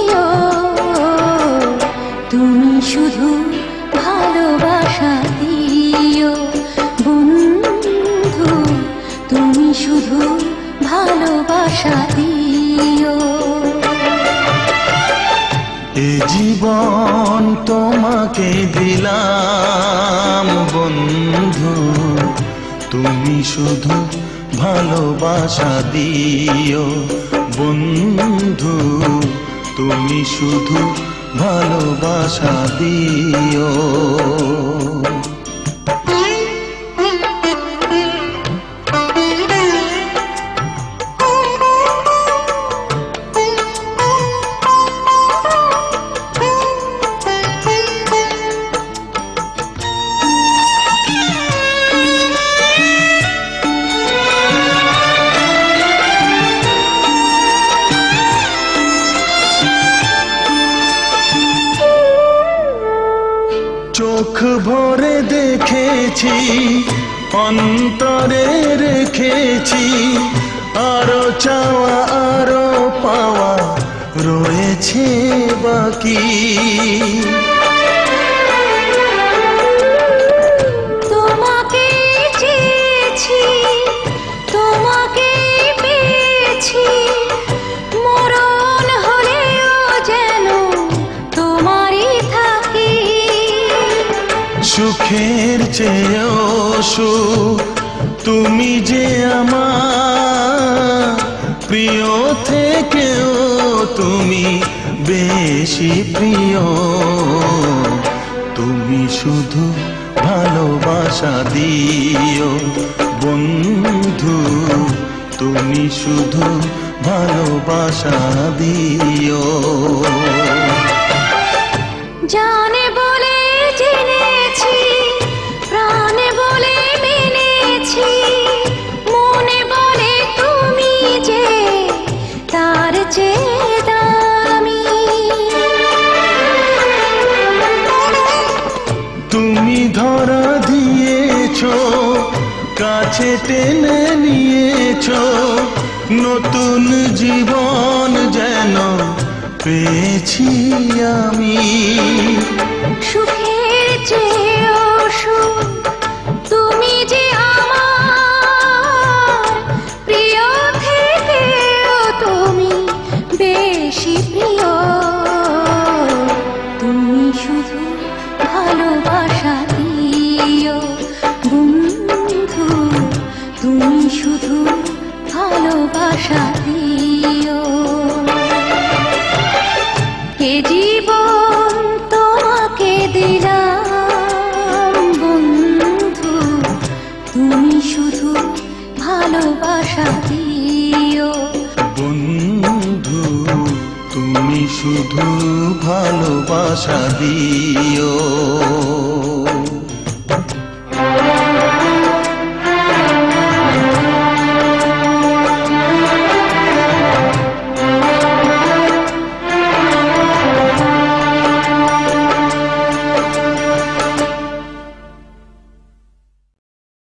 দিও, তুমি শুধু ভালোবাসা দিও বন্ধু, তুমি শুধু ভালোবাসা দিও। এ জীবন তোমাকে দিলাম বন্ধু, তুমি শুধু ভালোবাসা দিও বন্ধু, তুমি শুধু ভালোবাসা দিও। চোখ ভরে দেখেছি, অন্তরে রেখেছি, আরো চাওয়া আরো পাওয়া রয়েছে বাকি। তোমাকে চেয়েছি, তোমাকে পেয়েছি, মরণ হলেও যেন তোমারই থাকি। সুখের চেয়েও সুখ তুমি যে আমার, প্রিয় থেকেও তুমি বেশি প্রিয়। তুমি শুধু ভালোবাসা দিও বন্ধু, তুমি শুধু ভালোবাসা দিও। জানে বলে জেনেছি, প্রাণে বলে মেনেছি, মনে বলে তুমি যে তার চেয়ে দামি। তুমি ধরা দিয়েছো, কাছে টেনে নিয়েছো, নতুন জীবন যেন পেয়েছি আমি। সুখের চেয়েও সুখ তুমি যে আমার, প্রিয় থেকেও তুমি বেশি প্রিয়। তুমি শুধু ভালোবাসা দিও বন্ধু, তুমি শুধু ভালোবাসা দিও। এ জীবন তোমাকে দিলাম বন্ধু, তুমি শুধু ভালোবাসা দিও বন্ধু, তুমি শুধু ভালোবাসা দিও।